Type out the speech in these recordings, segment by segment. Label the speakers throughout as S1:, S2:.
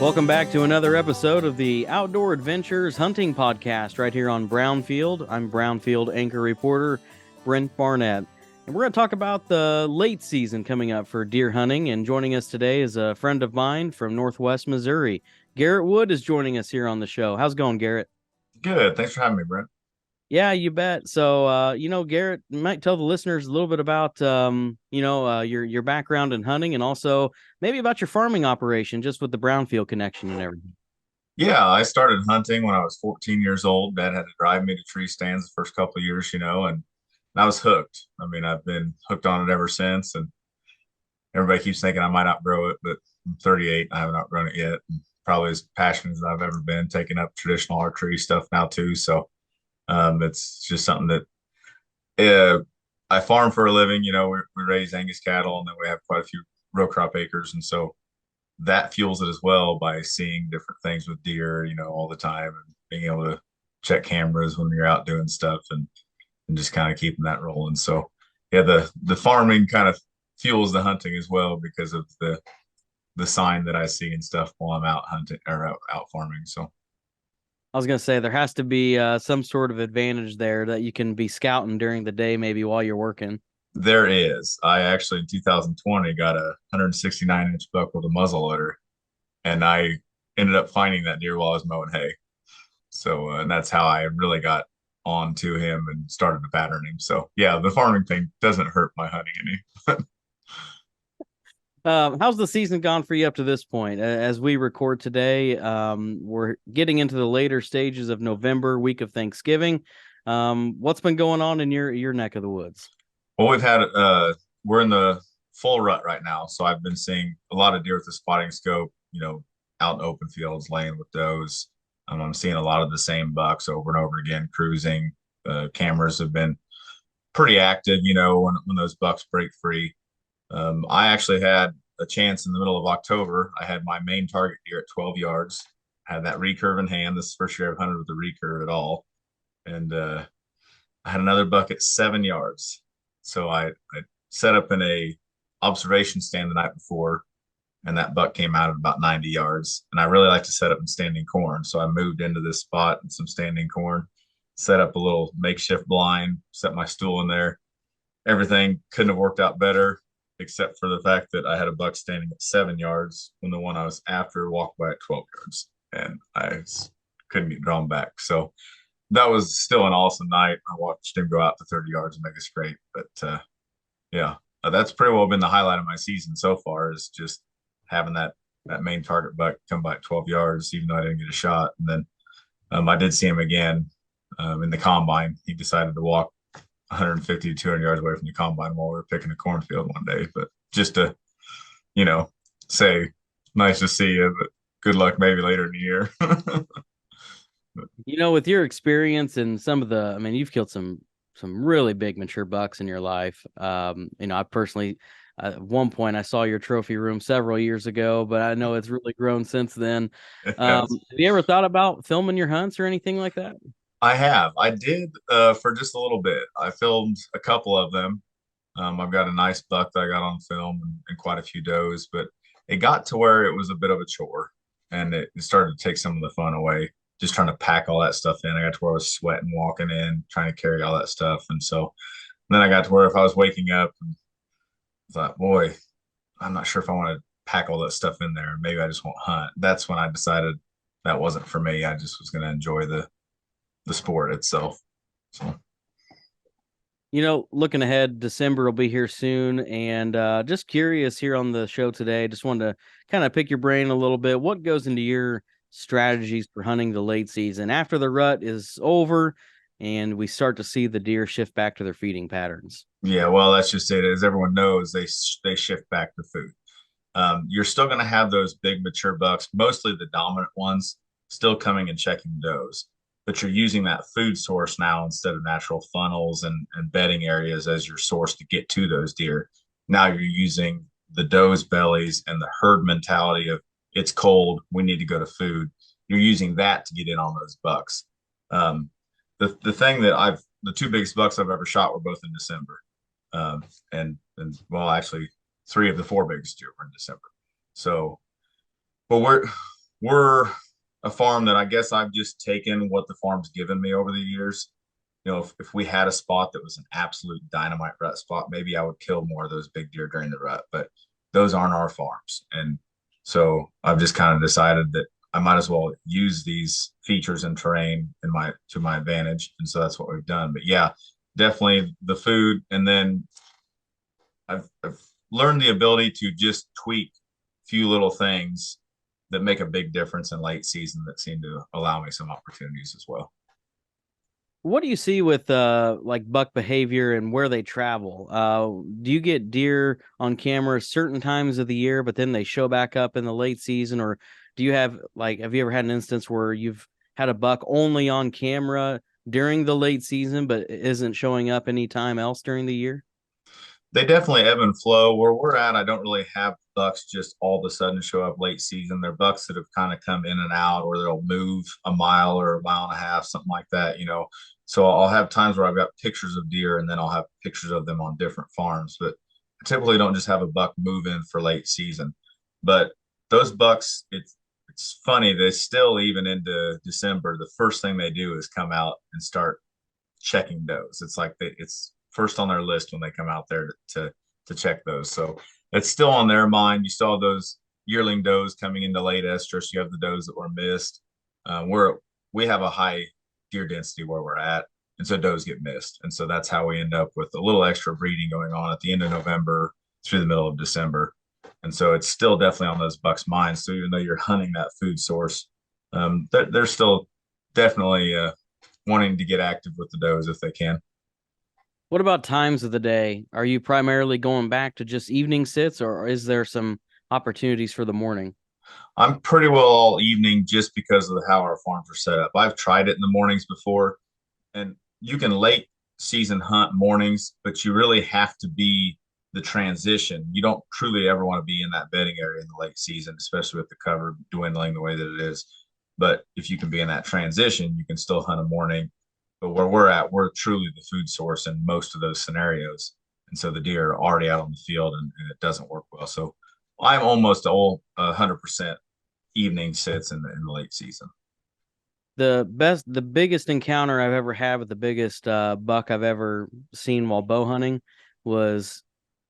S1: Welcome back to another episode of the Outdoor Adventures Hunting Podcast right here on Brownfield. I'm Brownfield anchor reporter Brent Barnett, and we're going to talk about the late season coming up for deer hunting. And joining us today is a friend of mine from Northwest Missouri. Garrett Wood is joining us here on the show. How's it going, Garrett?
S2: Good. Thanks for having me, Brent.
S1: Yeah, you bet. So, Garrett, you might tell the listeners a little bit about, your background in hunting, and also maybe about your farming operation, just with the Brownfield connection and everything.
S2: Yeah, I started hunting when I was 14 years old. Dad had to drive me to tree stands the first couple of years, and I was hooked. I mean, I've been hooked on it ever since. And everybody keeps thinking I might outgrow it, but I'm 38. I haven't outgrown it yet. And probably as passionate as I've ever been, taking up traditional archery stuff now too. So it's just something that I farm for a living. We raise Angus cattle, and then we have quite a few row crop acres, and so that fuels it as well by seeing different things with deer, all the time, and being able to check cameras when you're out doing stuff, and just kind of keeping that rolling. So yeah, the farming kind of fuels the hunting as well because of the sign that I see and stuff while I'm out hunting or out farming. So
S1: I was going to say there has to be some sort of advantage there that you can be scouting during the day, maybe while you're working.
S2: there is. I actually in 2020 got a 169-inch buck with a muzzle loader, and I ended up finding that deer while I was mowing hay. So and that's how I really got on to him and started to pattern him. So yeah, the farming thing doesn't hurt my hunting any.
S1: How's the season gone for you up to this point? As we record today, we're getting into the later stages of November, week of Thanksgiving. What's been going on in your neck of the woods?
S2: Well, we're in the full rut right now, so I've been seeing a lot of deer with the spotting scope, out in open fields laying with does. I'm seeing a lot of the same bucks over and over again cruising. Cameras have been pretty active, when those bucks break free. I actually had a chance in the middle of October. I had my main target deer at 12 yards, had that recurve in hand. This is the first year I've hunted with the recurve at all. And I had another buck at 7 yards. So I set up in a observation stand the night before, and that buck came out at about 90 yards. And I really like to set up in standing corn. So I moved into this spot in some standing corn, set up a little makeshift blind, set my stool in there. Everything couldn't have worked out better, except for the fact that I had a buck standing at 7 yards when the one I was after walked by at 12 yards, and couldn't get drawn back. So that was still an awesome night. I watched him go out to 30 yards and make a scrape. But yeah, that's pretty well been the highlight of my season so far, is just having that main target buck come by at 12 yards, even though I didn't get a shot. And then I did see him again in the combine. He decided to walk 150 to 200 yards away from the combine while we were picking a cornfield one day. But just to, say, nice to see you, but good luck maybe later in the year.
S1: With your experience and you've killed some really big mature bucks in your life. I personally, at one point I saw your trophy room several years ago, but I know it's really grown since then. Have you ever thought about filming your hunts or anything like that?
S2: I have. I did for just a little bit. I filmed a couple of them. I've got a nice buck that I got on film, and quite a few does, but it got to where it was a bit of a chore, and it started to take some of the fun away, just trying to pack all that stuff in. I got to where I was sweating walking in, trying to carry all that stuff. And so then I got to where if I was waking up and thought, boy, I'm not sure if I want to pack all that stuff in there. Maybe I just won't hunt. That's when I decided that wasn't for me. I just was going to enjoy the sport itself. So,
S1: looking ahead, December will be here soon, and just curious here on the show today, just wanted to kind of pick your brain a little bit. What goes into your strategies for hunting the late season after the rut is over and we start to see the deer shift back to their feeding patterns?
S2: Yeah, well, that's just it. As everyone knows, they shift back to food. You're still going to have those big mature bucks, mostly the dominant ones, still coming and checking does. But you're using that food source now instead of natural funnels and bedding areas as your source to get to those deer. Now you're using the does bellies and the herd mentality of it's cold, we need to go to food. You're using that to get in on those bucks. The thing that the two biggest bucks I've ever shot were both in December. And well, actually 3 of the 4 biggest deer were in December. So, but we're a farm that I guess I've just taken what the farm's given me over the years. If we had a spot that was an absolute dynamite rut spot, maybe I would kill more of those big deer during the rut, but those aren't our farms. And so I've just kind of decided that I might as well use these features and terrain to my advantage. And so that's what we've done. But yeah, definitely the food. And then I've learned the ability to just tweak a few little things that make a big difference in late season that seem to allow me some opportunities as well.
S1: What do you see with like buck behavior and where they travel? Do you get deer on camera certain times of the year, but then they show back up in the late season? Or do you have have you ever had an instance where you've had a buck only on camera during the late season, but isn't showing up anytime else during the year?
S2: They definitely ebb and flow. Where we're at, I don't really have bucks just all of a sudden show up late season. They're bucks that have kind of come in and out, or they'll move a mile or a mile and a half, something like that. So I'll have times where I've got pictures of deer and then I'll have pictures of them on different farms. But I typically don't just have a buck move in for late season. But those bucks, it's funny, they still, even into December, the first thing they do is come out and start checking does. It's like it's first on their list when they come out there to check those. So it's still on their mind. You saw those yearling does coming into late estrus. You have the does that were missed. We have a high deer density where we're at, and so does get missed. And so that's how we end up with a little extra breeding going on at the end of November through the middle of December. And so it's still definitely on those bucks' minds. So even though you're hunting that food source, they're still definitely wanting to get active with the does if they can.
S1: What about times of the day? Are you primarily going back to just evening sits, or is there some opportunities for the morning?
S2: I'm pretty well all evening just because of how our farms are set up. I've tried it in the mornings before, and you can late season hunt mornings, but you really have to be the transition. You don't truly ever want to be in that bedding area in the late season, especially with the cover dwindling the way that it is. But if you can be in that transition, you can still hunt a morning. But where we're at, we're truly the food source in most of those scenarios. And so the deer are already out on the field, and it doesn't work well. So I'm almost all 100% evening sits in the late season.
S1: The biggest encounter I've ever had with the biggest buck I've ever seen while bow hunting was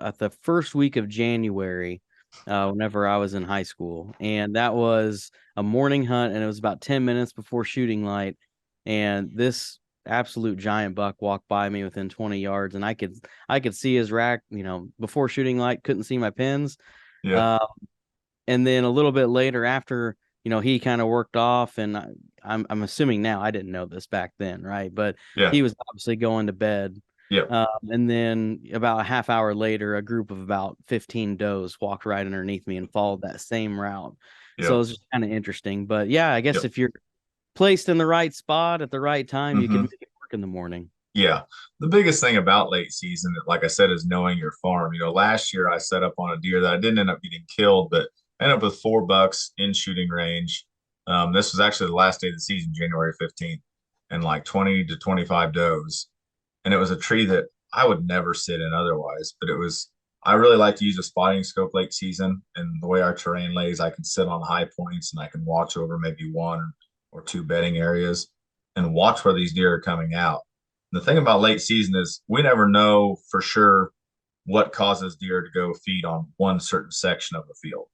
S1: at the first week of January, whenever I was in high school. And that was a morning hunt, and it was about 10 minutes before shooting light. And this absolute giant buck walked by me within 20 yards, and I could see his rack, before shooting light, couldn't see my pins.
S2: Yeah.
S1: Uh, and then a little bit later, after he kind of worked off, and I'm assuming now, I didn't know this back then, right? But
S2: Yeah.
S1: he was obviously going to bed.
S2: Yep.
S1: And then about a half hour later, a group of about 15 does walked right underneath me and followed that same route. So it
S2: Yep.
S1: was just kind of interesting. But yeah, I guess
S2: Yep.
S1: if you're placed in the right spot at the right time, you can
S2: Hmm.
S1: make it work in the morning.
S2: Yeah. The biggest thing about late season, like I said, is knowing your farm. Last year I set up on a deer that I didn't end up getting killed, but I ended up with 4 bucks in shooting range. This was actually the last day of the season, January 15th, and like 20 to 25 does. And it was a tree that I would never sit in otherwise, but I really like to use a spotting scope late season. And the way our terrain lays, I can sit on high points and I can watch over maybe one or two bedding areas and watch where these deer are coming out. The thing about late season is we never know for sure what causes deer to go feed on one certain section of the field.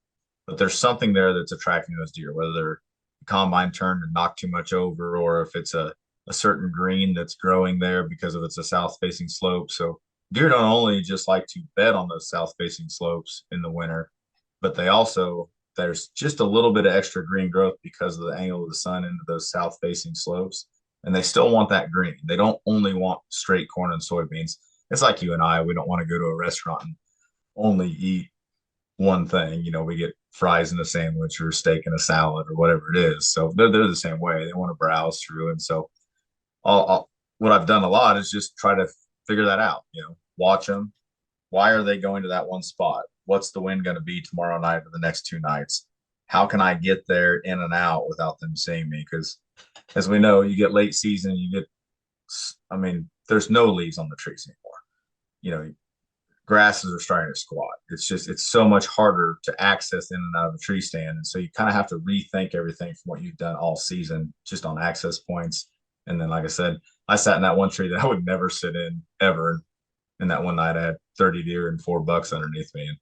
S2: But there's something there that's attracting those deer, whether they're combine turned and knocked too much over, or if it's a certain green that's growing there because of it's a south facing slope. So deer don't only just like to bed on those south facing slopes in the winter, but there's just a little bit of extra green growth because of the angle of the sun into those south facing slopes. And they still want that green. They don't only want straight corn and soybeans. It's like you and I, we don't want to go to a restaurant and only eat one thing. We get fries in a sandwich or steak in a salad or whatever it is. So they're the same way. They want to browse through. And so what I've done a lot is just try to figure that out. Watch them. Why are they going to that one spot? What's the wind going to be tomorrow night or the next 2 nights? How can I get there in and out without them seeing me? Because as we know, you get late season, I mean, there's no leaves on the trees anymore. grasses are starting to squat. It's so much harder to access in and out of a tree stand. And so you kind of have to rethink everything from what you've done all season just on access points. And then, like I said, I sat in that one tree that I would never sit in ever. And that one night I had 30 deer and 4 bucks underneath me. And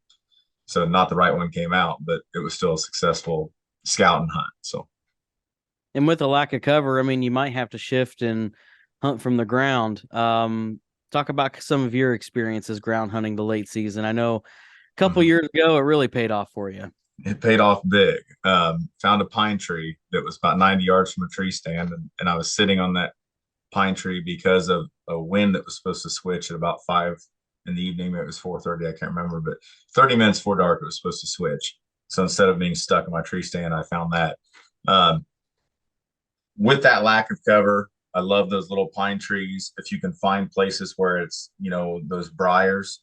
S2: so not the right one came out, but it was still a successful scout and hunt. So,
S1: And with a lack of cover, I mean, you might have to shift and hunt from the ground. Talk about some of your experiences ground hunting the late season. I know a couple years ago, it really paid off for you.
S2: It paid off big. Found a pine tree that was about 90 yards from a tree stand. And I was sitting on that pine tree because of a wind that was supposed to switch at about 5 in the evening. It was 4:30. I can't remember, but 30 minutes before dark, it was supposed to switch. So instead of being stuck in my tree stand, I found that. With that lack of cover, I love those little pine trees. If you can find places where it's, those briars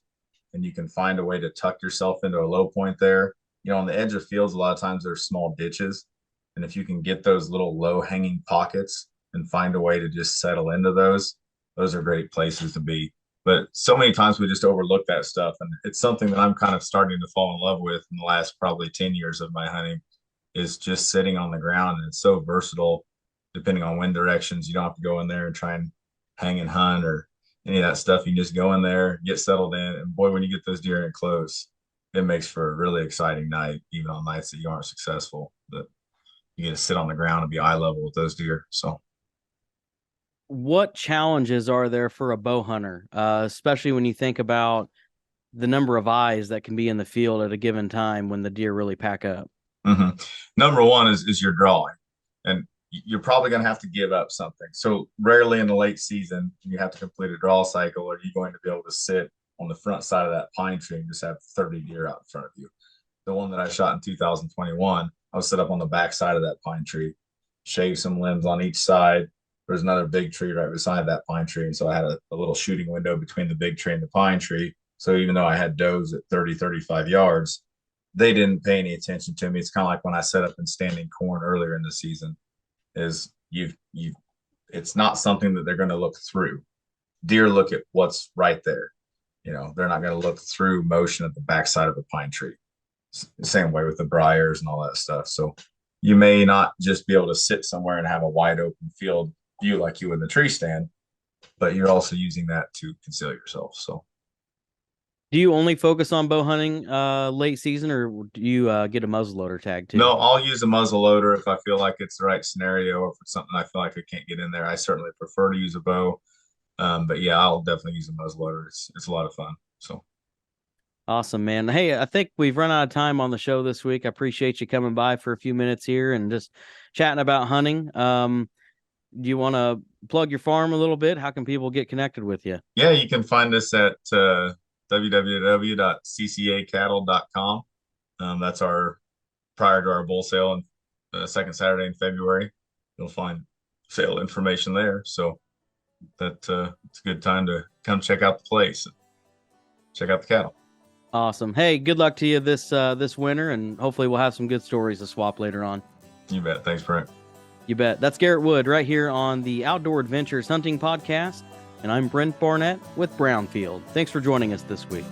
S2: and you can find a way to tuck yourself into a low point there, on the edge of fields, a lot of times there's small ditches. And if you can get those little low hanging pockets and find a way to just settle into those are great places to be. But so many times we just overlook that stuff. And it's something that I'm kind of starting to fall in love with in the last probably 10 years of my hunting, is just sitting on the ground. And it's so versatile. Depending on wind directions, you don't have to go in there and try and hang and hunt or any of that stuff. You can just go in there, get settled in, and boy, when you get those deer in close, it makes for a really exciting night, even on nights that you aren't successful. But you get to sit on the ground and be eye level with those deer. So,
S1: what challenges are there for a bow hunter, especially when you think about the number of eyes that can be in the field at a given time when the deer really pack up?
S2: Number one is your drawing. And you're probably going to have to give up something. So rarely in the late season, you have to complete a draw cycle, are you going to be able to sit on the front side of that pine tree and just have 30 deer out in front of you. The one that I shot in 2021, I was set up on the back side of that pine tree, shaved some limbs on each side. There's another big tree right beside that pine tree. And so I had a little shooting window between the big tree and the pine tree. So even though I had does at 30, 35 yards, they didn't pay any attention to me. It's kind of like when I set up in standing corn earlier in the season. Is it's not something that they're going to look through. Deer look at what's right there. They're not going to look through motion at the backside of a pine tree. Same way with the briars and all that stuff. So you may not just be able to sit somewhere and have a wide open field view like you would in the tree stand, but you're also using that to conceal yourself. So,
S1: do you only focus on bow hunting late season, or do you get a muzzleloader tag too?
S2: No, I'll use a muzzleloader if I feel like it's the right scenario, or if it's something I feel like I can't get in there. I certainly prefer to use a bow, but yeah, I'll definitely use a muzzleloader. It's a lot of fun. So
S1: awesome, man. Hey, I think we've run out of time on the show this week. I appreciate you coming by for a few minutes here and just chatting about hunting. Do you want to plug your farm a little bit? How can people get connected with you?
S2: Yeah, you can find us at www.ccacattle.com. That's prior to our bull sale on the second Saturday in February. You'll find sale information there. So it's a good time to come check out the place and check out the cattle.
S1: Awesome. Hey, good luck to you this winter, and hopefully we'll have some good stories to swap later on.
S2: You bet. Thanks, Brent.
S1: You bet. That's Garrett Wood right here on the Outdoor Adventures Hunting Podcast. And I'm Brent Barnett with Brownfield. Thanks for joining us this week.